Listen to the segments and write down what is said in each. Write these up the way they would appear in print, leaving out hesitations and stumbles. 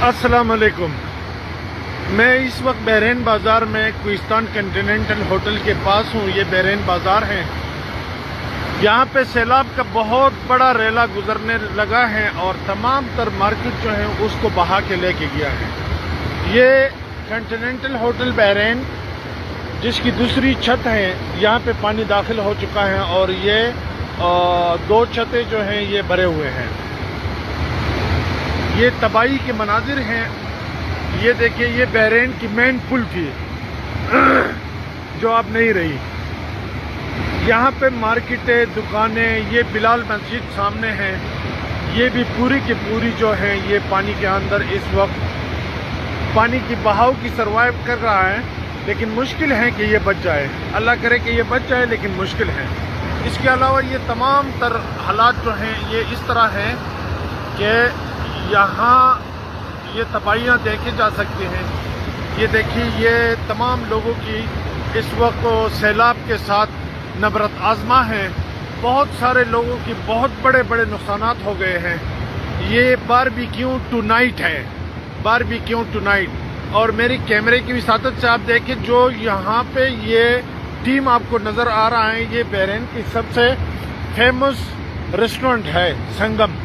السلام علیکم۔ میں اس وقت بحرین بازار میں کوہستان کنٹیننٹل ہوٹل کے پاس ہوں۔ یہ بحرین بازار ہے، یہاں پہ سیلاب کا بہت بڑا ریلا گزرنے لگا ہے اور تمام تر مارکیٹ جو ہے اس کو بہا کے لے کے گیا ہے۔ یہ کنٹیننٹل ہوٹل بحرین جس کی دوسری چھت ہے، یہاں پہ پانی داخل ہو چکا ہے اور یہ دو چھتیں جو ہیں یہ بھرے ہوئے ہیں۔ یہ تباہی کے مناظر ہیں۔ یہ دیکھیں، یہ بحرین کی مین پل تھی جو اب نہیں رہی۔ یہاں پہ مارکیٹیں، دکانیں، یہ بلال مسجد سامنے ہے، یہ بھی پوری کی پوری جو ہے یہ پانی کے اندر اس وقت پانی کی بہاؤ کی سروائیو کر رہا ہے، لیکن مشکل ہے کہ یہ بچ جائے۔ اللہ کرے کہ یہ بچ جائے، لیکن مشکل ہے۔ اس کے علاوہ یہ تمام تر حالات جو ہیں یہ اس طرح ہیں کہ یہاں یہ تباہیاں دیکھے جا سکتے ہیں۔ یہ دیکھیے، یہ تمام لوگوں کی اس وقت سیلاب کے ساتھ نبرت آزما ہے۔ بہت سارے لوگوں کی بہت بڑے بڑے نقصانات ہو گئے ہیں۔ یہ باربیکیو ٹو نائٹ ہے، باربیکیو ٹو نائٹ۔ اور میری کیمرے کی وساطت سے آپ دیکھیں، جو یہاں پہ یہ ٹیم آپ کو نظر آ رہا ہے، یہ بحرین کی سب سے فیمس ریسٹورنٹ ہے سنگم۔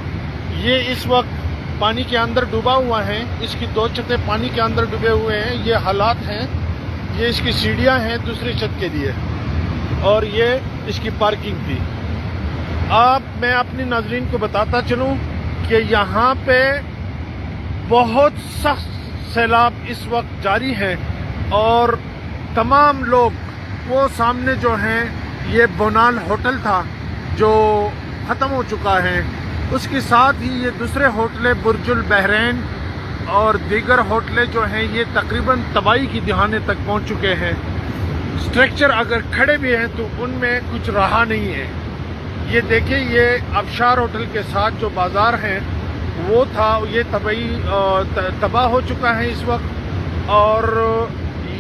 یہ اس وقت پانی کے اندر ڈوبا ہوا ہے، اس کی دو چھتیں پانی کے اندر ڈوبے ہوئے ہیں۔ یہ حالات ہیں، یہ اس کی سیڑھیاں ہیں دوسری چھت کے لیے، اور یہ اس کی پارکنگ تھی۔ میں اپنی ناظرین کو بتاتا چلوں کہ یہاں پہ بہت سخت سیلاب اس وقت جاری ہے، اور تمام لوگ وہ سامنے جو ہیں، یہ بونال ہوٹل تھا جو ختم ہو چکا ہے، اس کے ساتھ ہی یہ دوسرے ہوٹلیں برج البحرین اور دیگر ہوٹلیں جو ہیں یہ تقریباً تباہی کی دہانے تک پہنچ چکے ہیں۔ اسٹرکچر اگر کھڑے بھی ہیں تو ان میں کچھ رہا نہیں ہے۔ یہ دیکھیں، یہ ابشار ہوٹل کے ساتھ جو بازار ہیں وہ تھا، یہ تباہ ہو چکا ہے اس وقت، اور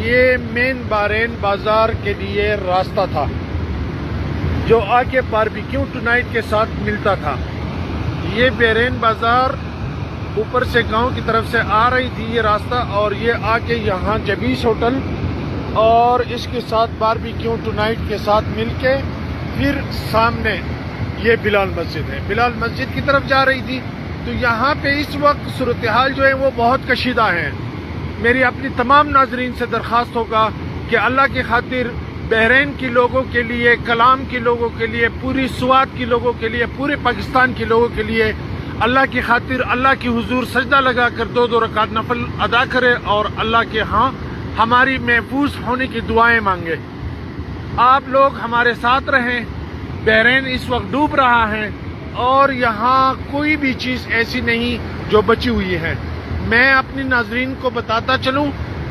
یہ مین بحرین بازار کے لیے راستہ تھا جو آ کے باربیکیو ٹو نائٹ کے ساتھ ملتا تھا۔ یہ بحرین بازار اوپر سے گاؤں کی طرف سے آ رہی تھی یہ راستہ، اور یہ آ کے یہاں جبیس ہوٹل اور اس کے ساتھ باربیکیو ٹو نائٹ کے ساتھ مل کے پھر سامنے یہ بلال مسجد ہے، بلال مسجد کی طرف جا رہی تھی۔ تو یہاں پہ اس وقت صورتحال جو ہے وہ بہت کشیدہ ہے۔ میری اپنی تمام ناظرین سے درخواست ہوگا کہ اللہ کی خاطر بحرین کے لوگوں کے لیے، کلام کے لوگوں کے لیے، پوری سوات کے لوگوں کے لیے، پورے پاکستان کے لوگوں کے لیے اللہ کی خاطر اللہ کی حضور سجدہ لگا کر دو رکعت نفل ادا کرے اور اللہ کے ہاں ہماری محفوظ ہونے کی دعائیں مانگے۔ آپ لوگ ہمارے ساتھ رہیں۔ بحرین اس وقت ڈوب رہا ہے اور یہاں کوئی بھی چیز ایسی نہیں جو بچی ہوئی ہے۔ میں اپنی ناظرین کو بتاتا چلوں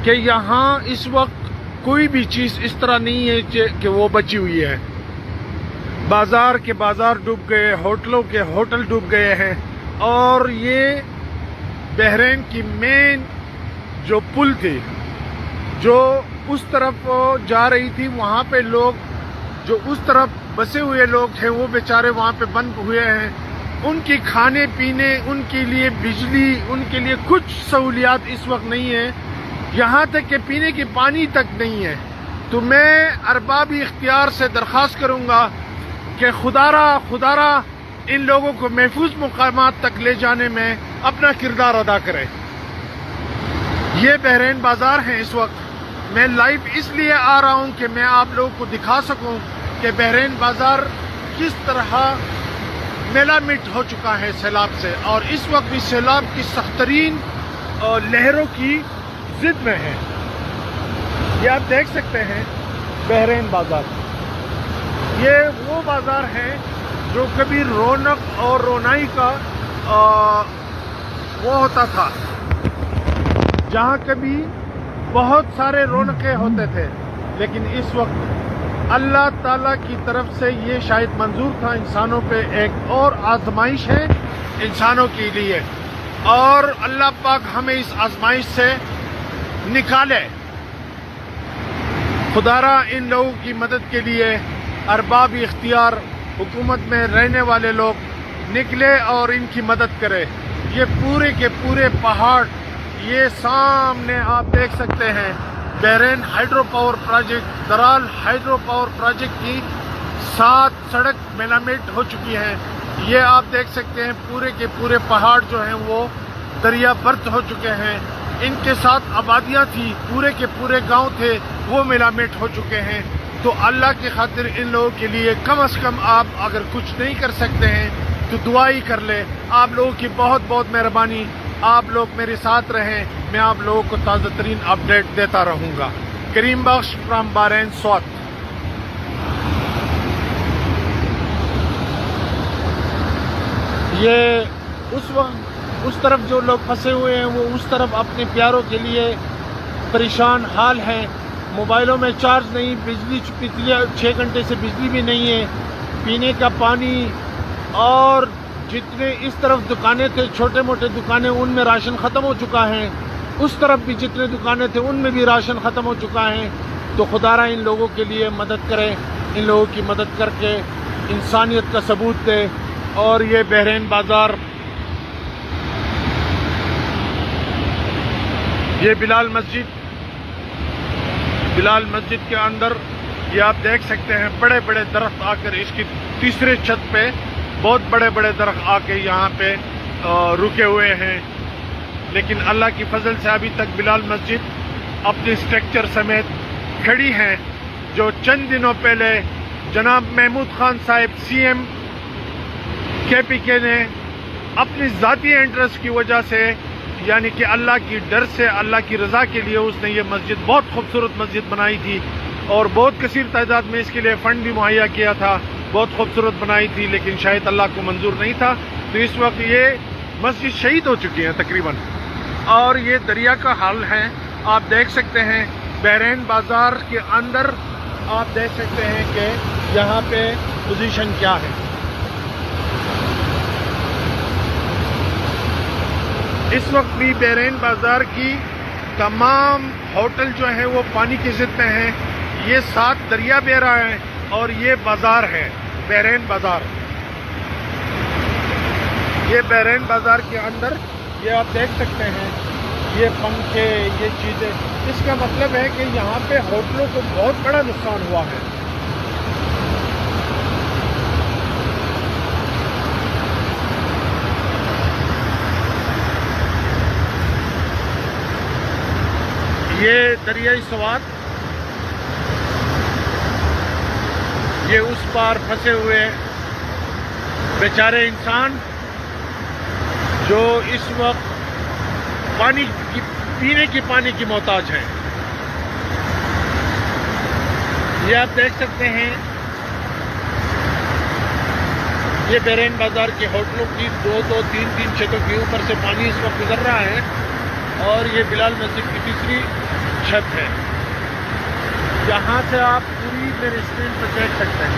کہ یہاں اس وقت کوئی بھی چیز اس طرح نہیں ہے کہ وہ بچی ہوئی ہے۔ بازار کے بازار ڈوب گئے، ہوٹلوں کے ہوٹل ڈوب گئے ہیں، اور یہ بحرین کی مین جو پل تھی جو اس طرف جا رہی تھی، وہاں پہ لوگ جو اس طرف بسے ہوئے لوگ تھے وہ بیچارے وہاں پہ بند ہوئے ہیں۔ ان کی کھانے پینے، ان کے لیے بجلی، ان کے لیے کچھ سہولیات اس وقت نہیں ہے، یہاں تک کہ پینے کی پانی تک نہیں ہے۔ تو میں ارباب اختیار سے درخواست کروں گا کہ خدا را ان لوگوں کو محفوظ مقامات تک لے جانے میں اپنا کردار ادا کرے۔ یہ بحرین بازار ہیں اس وقت۔ میں لائیو اس لیے آ رہا ہوں کہ میں آپ لوگوں کو دکھا سکوں کہ بحرین بازار کس طرح میلامٹ ہو چکا ہے سیلاب سے، اور اس وقت بھی سیلاب کی سخت ترین لہروں کی ضد میں ہے۔ یہ آپ دیکھ سکتے ہیں بحرین بازار، یہ وہ بازار ہے جو کبھی رونق اور رونائی کا وہ ہوتا تھا، جہاں کبھی بہت سارے رونقیں ہوتے تھے، لیکن اس وقت اللہ تعالیٰ کی طرف سے یہ شاید منظور تھا انسانوں پہ ایک اور آزمائش ہے انسانوں کے لیے، اور اللہ پاک ہمیں اس آزمائش سے نکالے۔ خدا را ان لوگوں کی مدد کے لیے ارباب اختیار، حکومت میں رہنے والے لوگ نکلے اور ان کی مدد کرے۔ یہ پورے کے پورے پہاڑ یہ سامنے آپ دیکھ سکتے ہیں Bahrain hydropower project, Daral hydropower project کی 7 سڑک میلامٹ ہو چکی ہیں۔ یہ آپ دیکھ سکتے ہیں پورے کے پورے پہاڑ جو ہیں وہ دریا برت ہو چکے ہیں، ان کے ساتھ آبادیاں تھی، پورے کے پورے گاؤں تھے، وہ میلامٹ ہو چکے ہیں۔ تو اللہ کی خاطر ان لوگوں کے لیے کم از کم آپ اگر کچھ نہیں کر سکتے ہیں تو دعا ہی کر لیں۔ آپ لوگوں کی بہت بہت مہربانی، آپ لوگ میرے ساتھ رہیں، میں آپ لوگوں کو تازہ ترین اپڈیٹ دیتا رہوں گا۔ کریم بخش فرام بحرین سوات۔ یہ اس وقت اس طرف جو لوگ پھنسے ہوئے ہیں وہ اس طرف اپنے پیاروں کے لیے پریشان حال ہیں۔ موبائلوں میں چارج نہیں، بجلی 6 گھنٹے سے بجلی بھی نہیں ہے، پینے کا پانی، اور جتنے اس طرف دکانیں تھے چھوٹے موٹے دکانیں ان میں راشن ختم ہو چکا ہے، اس طرف بھی جتنے دکانیں تھے ان میں بھی راشن ختم ہو چکا ہے۔ تو خدا را ان لوگوں کے لیے مدد کرے، ان لوگوں کی مدد کر کے انسانیت کا ثبوت دے۔ اور یہ بحرین بازار، یہ بلال مسجد کے اندر یہ آپ دیکھ سکتے ہیں بڑے بڑے درخت آ کر اس کی تیسرے چھت پہ بہت بڑے بڑے درخت آ کے یہاں پہ رکے ہوئے ہیں، لیکن اللہ کی فضل سے ابھی تک بلال مسجد اپنی اسٹرکچر سمیت کھڑی ہیں۔ جو چند دنوں پہلے جناب محمود خان صاحب CM KPK نے اپنی ذاتی انٹرسٹ کی وجہ سے، یعنی کہ اللہ کی ڈر سے، اللہ کی رضا کے لیے اس نے یہ مسجد بہت خوبصورت مسجد بنائی تھی اور بہت کثیر تعداد میں اس کے لیے فنڈ بھی مہیا کیا تھا، بہت خوبصورت بنائی تھی، لیکن شاید اللہ کو منظور نہیں تھا۔ تو اس وقت یہ مسجد شہید ہو چکی ہے تقریباً، اور یہ دریا کا حال ہے۔ آپ دیکھ سکتے ہیں بحرین بازار کے اندر، آپ دیکھ سکتے ہیں کہ یہاں پہ پوزیشن کیا ہے۔ اس وقت بھی بحرین بازار کی تمام ہوٹل جو ہیں وہ پانی کی ضد میں ہیں۔ یہ 7 دریا بہ رہا ہے اور یہ بازار ہے بحرین بازار۔ یہ بحرین بازار کے اندر یہ آپ دیکھ سکتے ہیں، یہ پنکھے، یہ چیزیں، اس کا مطلب ہے کہ یہاں پہ ہوٹلوں کو بہت بڑا نقصان ہوا ہے۔ یہ دریائے سوات، یہ اس پار پھنسے ہوئے بیچارے انسان جو اس وقت پینے کی پانی کی محتاج ہیں۔ یہ آپ دیکھ سکتے ہیں، یہ بحرین بازار کے ہوٹلوں کی 2 3 چھتوں کے اوپر سے پانی اس وقت گزر رہا ہے، اور یہ بلال مسجد کی تیسری چھت ہے، جہاں سے آپ پوری میرے اسکرین پر دیکھ سکتے ہیں۔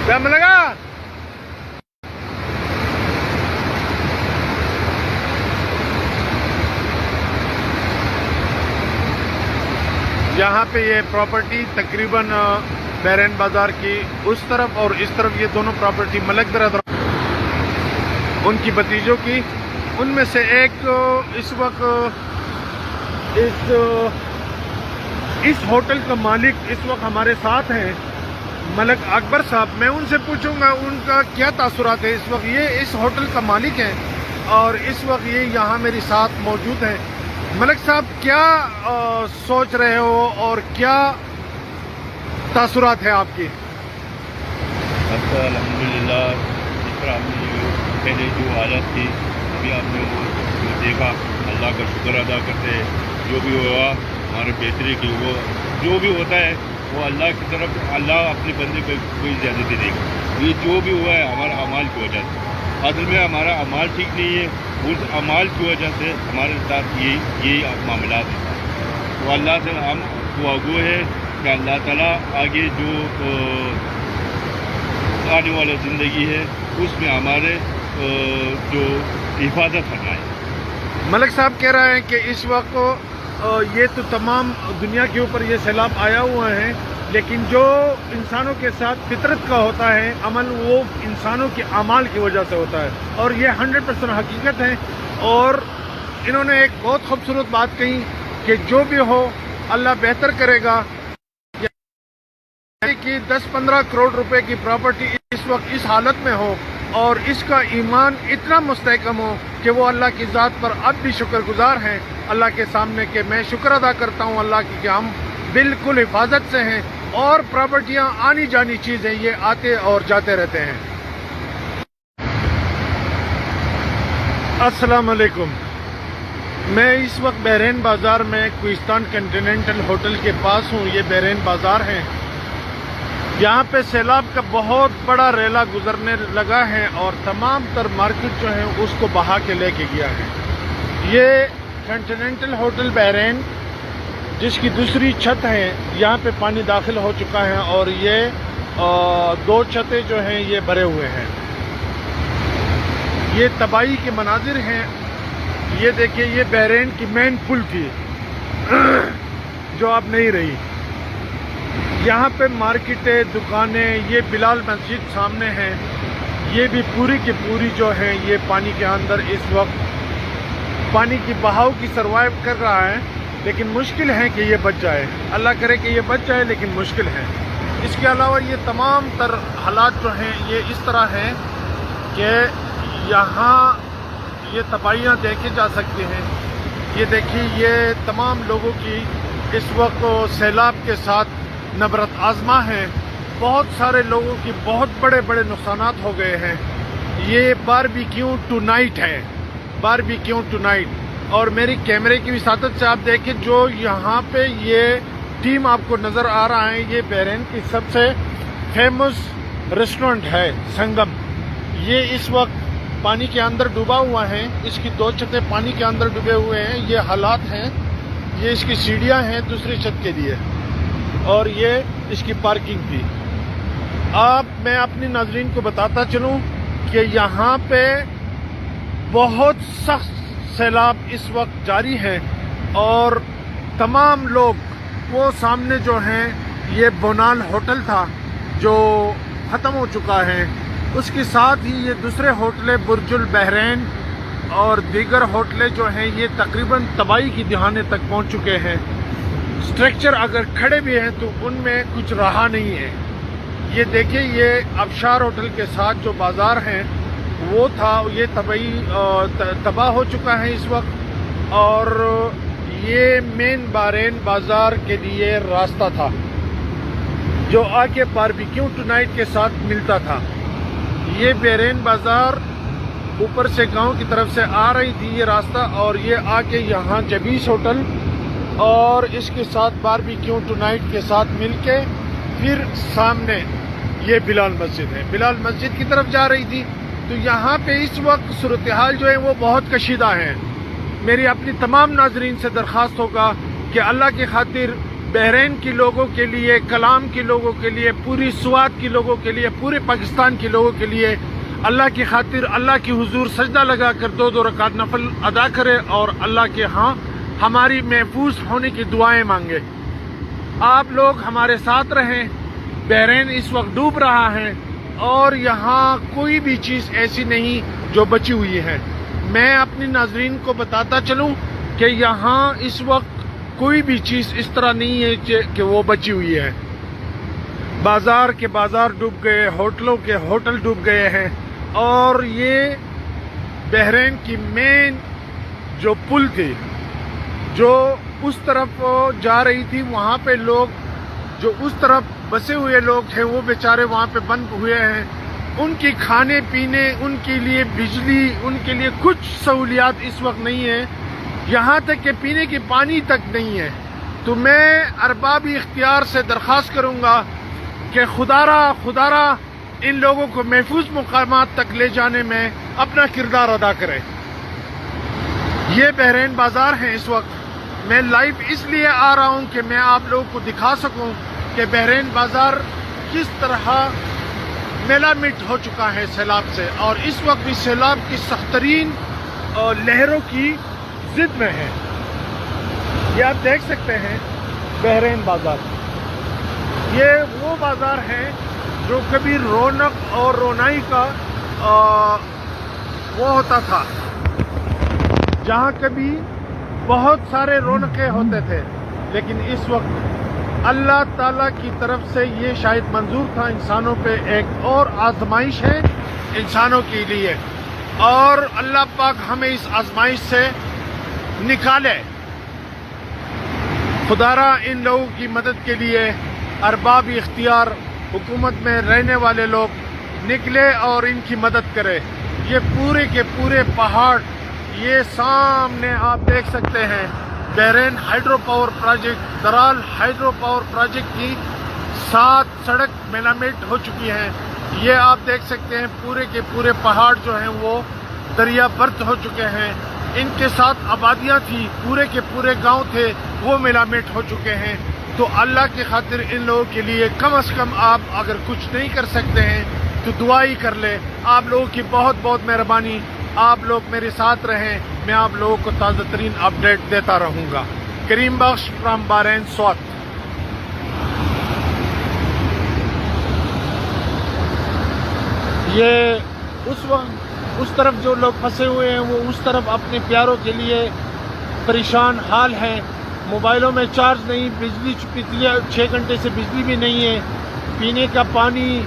دم لگا۔ یہاں پہ یہ پراپرٹی تقریباً بحرین بازار کی اس طرف اور اس طرف، یہ دونوں پراپرٹی ملک برادر ان کی بھتیجوں کی، ان میں سے ایک اس وقت اس ہوٹل کا مالک اس وقت ہمارے ساتھ ہیں، ملک اکبر صاحب۔ میں ان سے پوچھوں گا ان کا کیا تاثرات ہے۔ اس وقت یہ اس ہوٹل کا مالک ہے اور اس وقت یہ یہاں میرے ساتھ موجود ہیں۔ ملک صاحب، کیا سوچ رہے ہو اور کیا تاثرات ہیں آپ کی؟ الحمدللہ، اس طرح ہم نے پہلے جو حالت تھی ابھی آپ نے وہ دیکھا، اللہ کا شکر ادا کرتے ہیں۔ جو بھی ہوا ہمارے بہتری کی، وہ جو بھی ہوتا ہے وہ اللہ کی طرف اللہ اپنے بندے کو کوئی زیادتی دے گا. یہ جو بھی ہوا ہے ہمارا اعمال کی وجہ سے. اصل میں ہمارا اعمال ٹھیک نہیں ہے, اس اعمال کی وجہ سے ہمارے ساتھ یہ معاملات ہیں. تو اللہ سے ہم دعاگو ہے کہ اللہ تعالیٰ آگے جو آنے والا زندگی ہے اس میں ہمارے جو حفاظت فرمائے. ملک صاحب کہہ رہے ہیں کہ اس وقت یہ تو تمام دنیا کے اوپر یہ سیلاب آیا ہوا ہے, لیکن جو انسانوں کے ساتھ فطرت کا ہوتا ہے عمل, وہ انسانوں کے اعمال کی وجہ سے ہوتا ہے, اور یہ 100% حقیقت ہے. اور انہوں نے ایک بہت خوبصورت بات کہی کہ جو بھی ہو اللہ بہتر کرے گا. کہ 10-15 کروڑ روپے کی پراپرٹی اس وقت اس حالت میں ہو اور اس کا ایمان اتنا مستحکم ہو کہ وہ اللہ کی ذات پر اب بھی شکر گزار ہیں اللہ کے سامنے, کہ میں شکر ادا کرتا ہوں اللہ کی کہ ہم بالکل حفاظت سے ہیں, اور پراپرٹیاں آنی جانی چیز ہیں, یہ آتے اور جاتے رہتے ہیں. السلام علیکم. میں اس وقت بحرین بازار میں کوہستان کنٹیننٹل ہوٹل کے پاس ہوں. یہ بحرین بازار ہے, یہاں پہ سیلاب کا بہت بڑا ریلا گزرنے لگا ہے اور تمام تر مارکیٹ جو ہے اس کو بہا کے لے کے گیا ہے. یہ کنٹیننٹل ہوٹل بحرین جس کی دوسری چھت ہے, یہاں پہ پانی داخل ہو چکا ہے اور یہ 2 چھتیں جو ہیں یہ بھرے ہوئے ہیں. یہ تباہی کے مناظر ہیں. یہ دیکھیے, یہ بحرین کی مین پل تھی جو اب نہیں رہی. یہاں پہ مارکیٹیں, دکانیں, یہ بلال مسجد سامنے ہے, یہ بھی پوری کی پوری جو ہے یہ پانی کے اندر اس وقت پانی کی بہاؤ کی سروائیو کر رہا ہے, لیکن مشکل ہے کہ یہ بچ جائے. اللہ کرے کہ یہ بچ جائے, لیکن مشکل ہے. اس کے علاوہ یہ تمام تر حالات جو ہیں یہ اس طرح ہیں کہ یہاں یہ تباہیاں دیکھی جا سکتی ہیں. یہ دیکھیے, یہ تمام لوگوں کی اس وقت سیلاب کے ساتھ نبرت آزما ہے. بہت سارے لوگوں کی بہت بڑے بڑے نقصانات ہو گئے ہیں. یہ باربیکیو ٹو نائٹ ہے, باربیکیو ٹو نائٹ. اور میری کیمرے کی وساطت سے آپ دیکھیں, جو یہاں پہ یہ ٹیم آپ کو نظر آ رہا ہے, یہ بحرین کی سب سے فیمس ریسٹورنٹ ہے سنگم. یہ اس وقت پانی کے اندر ڈوبا ہوا ہے. اس کی 2 چھتیں پانی کے اندر ڈوبے ہوئے ہیں. یہ حالات ہیں. یہ اس کی سیڑھیاں ہیں دوسری چھت کے لیے, اور یہ اس کی پارکنگ تھی. میں اپنے ناظرین کو بتاتا چلوں کہ یہاں پہ بہت سخت سیلاب اس وقت جاری ہے, اور تمام لوگ وہ سامنے جو ہیں, یہ بونال ہوٹل تھا جو ختم ہو چکا ہے. اس کے ساتھ ہی یہ دوسرے ہوٹلیں برج البحرین اور دیگر ہوٹلیں جو ہیں یہ تقریباً تباہی کی دہانے تک پہنچ چکے ہیں. اسٹرکچر اگر کھڑے بھی ہیں تو ان میں کچھ رہا نہیں ہے. یہ دیکھیں, یہ آبشار ہوٹل کے ساتھ جو بازار ہیں وہ تھا, یہ تباہ ہو چکا ہے اس وقت. اور یہ مین بحرین بازار کے لیے راستہ تھا جو آ کے باربیکیو ٹو نائٹ کے ساتھ ملتا تھا. یہ بحرین بازار اوپر سے گاؤں کی طرف سے آ رہی تھی یہ راستہ, اور یہ آ کے یہاں جبیس ہوٹل اور اس کے ساتھ باربیکیو ٹو نائٹ کے ساتھ مل کے پھر سامنے یہ بلال مسجد ہے, بلال مسجد کی طرف جا رہی تھی. تو یہاں پہ اس وقت صورتحال جو ہے وہ بہت کشیدہ ہے. میری اپنی تمام ناظرین سے درخواست ہوگا کہ اللہ کی خاطر بحرین کے لوگوں کے لیے, کلام کے لوگوں کے لیے, پوری سوات کے لوگوں کے لیے, پورے پاکستان کے لوگوں کے لیے اللہ کی خاطر اللہ کی حضور سجدہ لگا کر 2 رکعت نفل ادا کرے اور اللہ کے ہاں ہماری محفوظ ہونے کی دعائیں مانگے. آپ لوگ ہمارے ساتھ رہیں. بحرین اس وقت ڈوب رہا ہے اور یہاں کوئی بھی چیز ایسی نہیں جو بچی ہوئی ہے. میں اپنی ناظرین کو بتاتا چلوں کہ یہاں اس وقت کوئی بھی چیز اس طرح نہیں ہے کہ وہ بچی ہوئی ہے. بازار کے بازار ڈوب گئے, ہوٹلوں کے ہوٹل ڈوب گئے ہیں. اور یہ بحرین کی مین جو پل تھی جو اس طرف جا رہی تھی, وہاں پہ لوگ جو اس طرف بسے ہوئے لوگ تھے وہ بیچارے وہاں پہ بند ہوئے ہیں. ان کی کھانے پینے, ان کے لیے بجلی, ان کے لیے کچھ سہولیات اس وقت نہیں ہے. یہاں تک کہ پینے کے پانی تک نہیں ہے. تو میں ارباب اختیار سے درخواست کروں گا کہ خدا را ان لوگوں کو محفوظ مقامات تک لے جانے میں اپنا کردار ادا کرے۔ یہ بحرین بازار ہیں اس وقت۔ میں لائیو اس لیے آ رہا ہوں کہ میں آپ لوگوں کو دکھا سکوں کہ بحرین بازار کس طرح میلا مٹ ہو چکا ہے سیلاب سے، اور اس وقت بھی سیلاب کی سخت ترین لہروں کی ضد میں ہے۔ یہ آپ دیکھ سکتے ہیں بحرین بازار، یہ وہ بازار ہے جو کبھی رونق اور رونائی کا وہ ہوتا تھا، جہاں کبھی بہت سارے رونقیں ہوتے تھے، لیکن اس وقت اللہ تعالیٰ کی طرف سے یہ شاید منظور تھا انسانوں پہ ایک اور آزمائش ہے انسانوں کے لیے، اور اللہ پاک ہمیں اس آزمائش سے نکالے۔ خدا را ان لوگوں کی مدد کے لیے ارباب اختیار حکومت میں رہنے والے لوگ نکلے اور ان کی مدد کرے۔ یہ پورے کے پورے پہاڑ، یہ سامنے آپ دیکھ سکتے ہیں Bahrain hydropower project, Daral hydropower project کی 7 سڑک میلامٹ ہو چکی ہیں۔ یہ آپ دیکھ سکتے ہیں پورے کے پورے پہاڑ جو ہیں وہ دریا برد ہو چکے ہیں، ان کے ساتھ آبادیاں تھیں، پورے کے پورے گاؤں تھے، وہ میلامٹ ہو چکے ہیں۔ تو اللہ کی خاطر ان لوگوں کے لیے کم از کم آپ اگر کچھ نہیں کر سکتے ہیں تو دعا ہی کر لیں۔ آپ لوگوں کی بہت بہت مہربانی، آپ لوگ میرے ساتھ رہیں، میں آپ لوگوں کو تازہ ترین اپڈیٹ دیتا رہوں گا۔ کریم بخش فرام بحرین سوات۔ یہ اس وقت اس طرف جو لوگ پھنسے ہوئے ہیں وہ اس طرف اپنے پیاروں کے لیے پریشان حال ہیں۔ موبائلوں میں چارج نہیں، بجلی 6 گھنٹے سے بجلی بھی نہیں ہے، پینے کا پانی،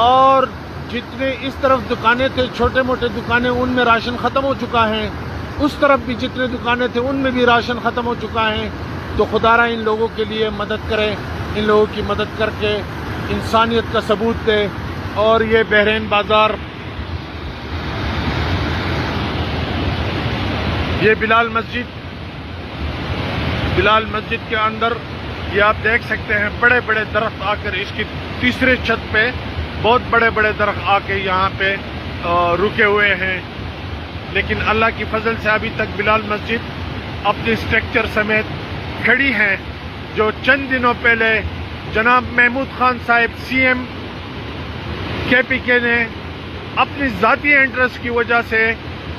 اور جتنے اس طرف دکانیں تھے چھوٹے موٹے دکانیں ان میں راشن ختم ہو چکا ہے، اس طرف بھی جتنے دکانیں تھے ان میں بھی راشن ختم ہو چکا ہے۔ تو خدا را ان لوگوں کے لیے مدد کرے، ان لوگوں کی مدد کر کے انسانیت کا ثبوت دے۔ اور یہ بحرین بازار، یہ بلال مسجد کے اندر یہ آپ دیکھ سکتے ہیں بڑے بڑے درخت آ کر اس کی تیسرے چھت پہ بہت بڑے بڑے درخت آ کے یہاں پہ رکے ہوئے ہیں، لیکن اللہ کی فضل سے ابھی تک بلال مسجد اپنی اسٹرکچر سمیت کھڑی ہیں۔ جو چند دنوں پہلے جناب محمود خان صاحب CM KPK نے اپنی ذاتی انٹرسٹ کی وجہ سے،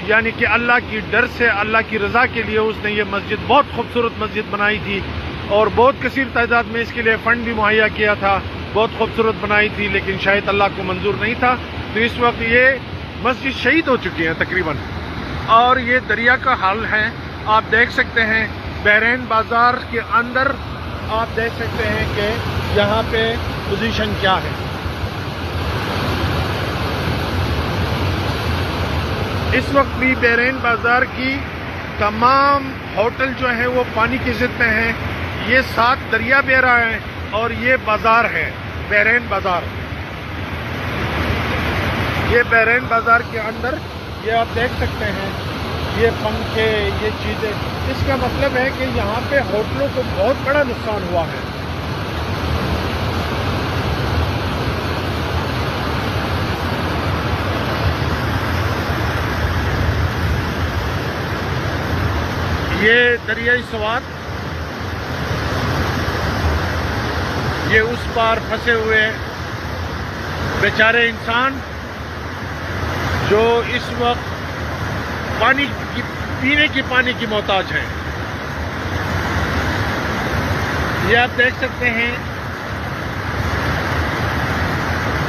یعنی کہ اللہ کی ڈر سے، اللہ کی رضا کے لیے اس نے یہ مسجد، بہت خوبصورت مسجد بنائی تھی، اور بہت کثیر تعداد میں اس کے لیے فنڈ بھی مہیا کیا تھا، بہت خوبصورت بنائی تھی، لیکن شاید اللہ کو منظور نہیں تھا۔ تو اس وقت یہ مسجد شہید ہو چکی ہے تقریباً، اور یہ دریا کا حال ہے۔ آپ دیکھ سکتے ہیں بحرین بازار کے اندر، آپ دیکھ سکتے ہیں کہ یہاں پہ پوزیشن کیا ہے۔ اس وقت بھی بحرین بازار کی تمام ہوٹل جو ہیں وہ پانی کی ضد میں ہیں۔ یہ 7 دریا بہ رہا ہے اور یہ بازار ہے بحرین بازار۔ یہ بحرین بازار کے اندر یہ آپ دیکھ سکتے ہیں، یہ پنکھے، یہ چیزیں، اس کا مطلب ہے کہ یہاں پہ ہوٹلوں کو بہت بڑا نقصان ہوا ہے۔ یہ دریائے سوات، یہ اس پار پھنسے ہوئے بیچارے انسان جو اس وقت پینے کی پانی کی محتاج ہیں۔ یہ آپ دیکھ سکتے ہیں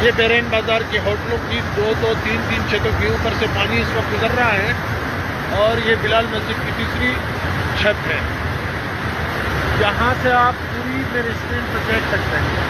یہ بحرین بازار کے ہوٹلوں کی 2 3 چھتوں کے اوپر سے پانی اس وقت گزر رہا ہے، اور یہ بلال مسجد کی تیسری چھت ہے۔ یہاں سے آپ پوری میری اسکرین پر دیکھ سکتے ہیں۔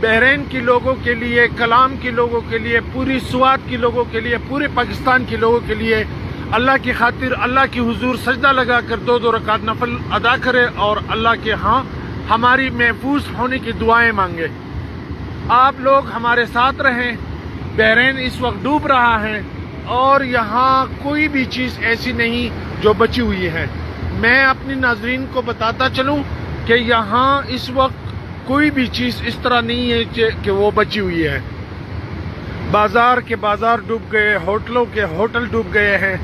بحرین کے لوگوں کے لیے، کلام کے لوگوں کے لیے، پوری سوات کے لوگوں کے لیے، پورے پاکستان کے لوگوں کے لیے اللہ کی خاطر اللہ کی حضور سجدہ لگا کر 2 رکعت نفل ادا کرے اور اللہ کے ہاں ہماری محفوظ ہونے کی دعائیں مانگے۔ آپ لوگ ہمارے ساتھ رہیں۔ بحرین اس وقت ڈوب رہا ہے اور یہاں کوئی بھی چیز ایسی نہیں جو بچی ہوئی ہے۔ میں اپنی ناظرین کو بتاتا چلوں کہ یہاں اس وقت کوئی بھی چیز اس طرح نہیں ہے کہ وہ بچی ہوئی ہے۔ بازار کے بازار ڈوب گئے، ہوٹلوں کے ہوٹل ڈوب گئے ہیں،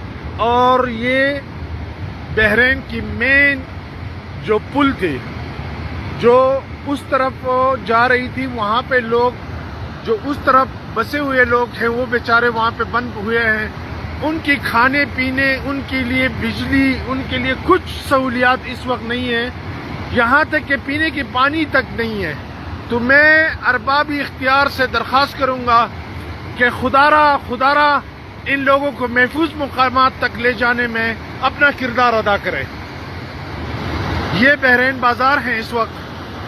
اور یہ بحرین کی مین جو پل تھی جو اس طرف جا رہی تھی، وہاں پہ لوگ جو اس طرف بسے ہوئے لوگ ہیں وہ بیچارے وہاں پہ بند ہوئے ہیں۔ ان کی کھانے پینے، ان کے لیے بجلی، ان کے لیے کچھ سہولیات اس وقت نہیں ہے، یہاں تک کہ پینے کی پانی تک نہیں ہے۔ تو میں ارباب اختیار سے درخواست کروں گا کہ خدا را ان لوگوں کو محفوظ مقامات تک لے جانے میں اپنا کردار ادا کرے۔ یہ بحرین بازار ہیں اس وقت۔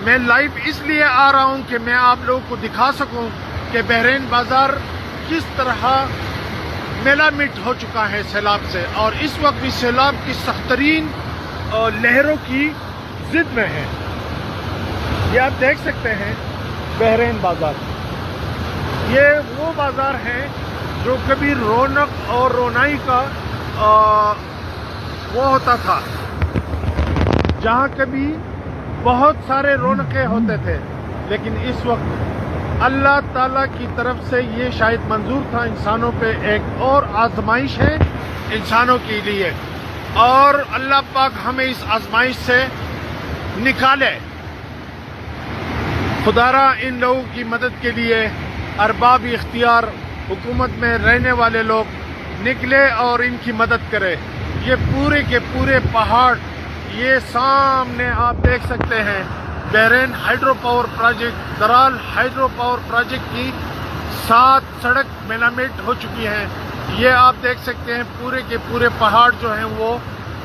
میں لائیو اس لیے آ رہا ہوں کہ میں آپ لوگوں کو دکھا سکوں کہ بحرین بازار کس طرح میلا مٹ ہو چکا ہے سیلاب سے، اور اس وقت بھی سیلاب کی سخت ترین لہروں کی ضد میں ہے۔ یہ آپ دیکھ سکتے ہیں بحرین بازار، یہ وہ بازار ہے جو کبھی رونق اور رونائی کا وہ ہوتا تھا، جہاں کبھی بہت سارے رونقیں ہوتے تھے، لیکن اس وقت اللہ تعالیٰ کی طرف سے یہ شاید منظور تھا انسانوں پہ ایک اور آزمائش ہے انسانوں کے لیے، اور اللہ پاک ہمیں اس آزمائش سے نکالے۔ خدارا ان لوگوں کی مدد کے لیے ارباب اختیار، حکومت میں رہنے والے لوگ نکلے اور ان کی مدد کرے۔ یہ پورے کے پورے پہاڑ، یہ سامنے آپ دیکھ سکتے ہیں Bahrain hydropower project, Daral hydropower project کی 7 سڑک میلامٹ ہو چکی ہیں۔ یہ آپ دیکھ سکتے ہیں پورے کے پورے پہاڑ جو ہیں وہ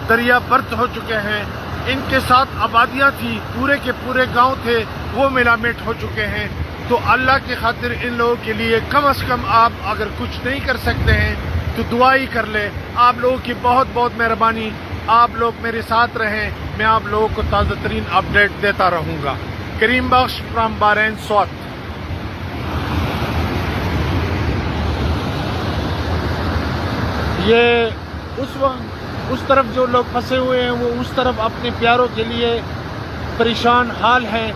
دریا برت ہو چکے ہیں، ان کے ساتھ آبادیاں تھی، پورے کے پورے گاؤں تھے، وہ میلامٹ ہو چکے ہیں۔ تو اللہ کی خاطر ان لوگوں کے لیے کم از کم آپ اگر کچھ نہیں کر سکتے ہیں تو دعا ہی کر لیں۔ آپ لوگوں کی بہت بہت مہربانی، آپ لوگ میرے ساتھ رہیں، میں آپ لوگوں کو تازہ ترین اپڈیٹ دیتا رہوں گا۔ کریم بخش فرام بحرین سوات۔ یہ اس وقت اس طرف جو لوگ پھنسے ہوئے ہیں وہ اس طرف اپنے پیاروں کے لیے پریشان حال ہیں۔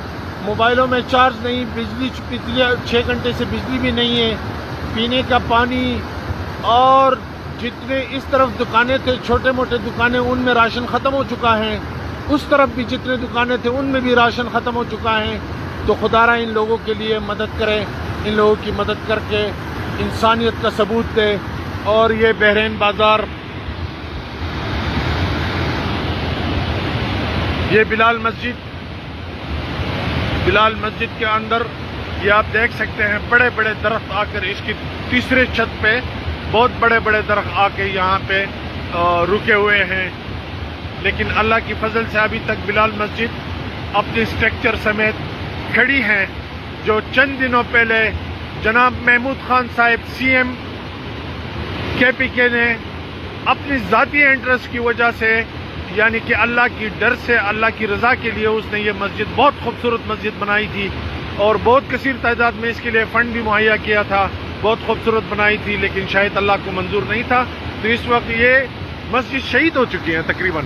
موبائلوں میں چارج نہیں، بجلی 6 گھنٹے سے بجلی بھی نہیں ہے، پینے کا پانی، اور جتنے اس طرف دکانیں تھے چھوٹے موٹے دکانیں ان میں راشن ختم ہو چکا ہے، اس طرف بھی جتنے دکانیں تھے ان میں بھی راشن ختم ہو چکا ہے۔ تو خدا را ان لوگوں کے لیے مدد کرے، ان لوگوں کی مدد کر کے انسانیت کا ثبوت دے۔ اور یہ بحرین بازار، یہ بلال مسجد کے اندر یہ آپ دیکھ سکتے ہیں بڑے بڑے درخت آ کر اس کی تیسرے چھت پہ بہت بڑے بڑے درخت آ کے یہاں پہ رکے ہوئے ہیں، لیکن اللہ کی فضل سے ابھی تک بلال مسجد اپنے اسٹرکچر سمیت کھڑی ہیں۔ جو چند دنوں پہلے جناب محمود خان صاحب CM KPK نے اپنی ذاتی انٹرسٹ کی وجہ سے، یعنی کہ اللہ کی ڈر سے، اللہ کی رضا کے لیے اس نے یہ مسجد، بہت خوبصورت مسجد بنائی تھی اور بہت کثیر تعداد میں اس کے لیے فنڈ بھی مہیا کیا تھا، بہت خوبصورت بنائی تھی، لیکن شاید اللہ کو منظور نہیں تھا۔ تو اس وقت یہ مسجد شہید ہو چکی ہے تقریباً،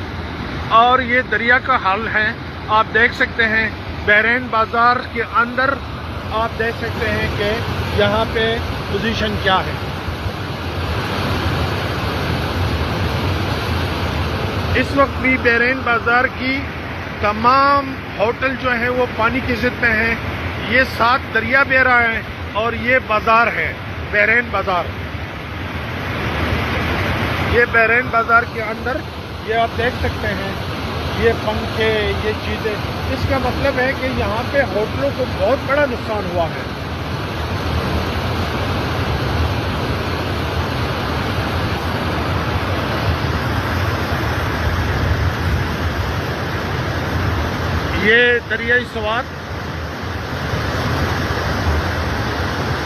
اور یہ دریا کا حال ہے۔ آپ دیکھ سکتے ہیں بحرین بازار کے اندر، آپ دیکھ سکتے ہیں کہ یہاں پہ پوزیشن کیا ہے۔ اس وقت بھی بحرین بازار کی تمام ہوٹل جو ہیں وہ پانی کی ضد میں ہیں۔ یہ 7 دریا بہ رہا ہے اور یہ بازار ہے بحرین بازار۔ یہ بحرین بازار کے اندر یہ آپ دیکھ سکتے ہیں یہ پنکھے، یہ چیزیں، اس کا مطلب ہے کہ یہاں پہ ہوٹلوں کو بہت بڑا نقصان ہوا ہے۔ یہ دریائے سوات،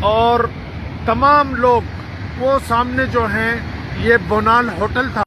اور تمام لوگ وہ سامنے جو ہیں یہ بونال ہوٹل تھا.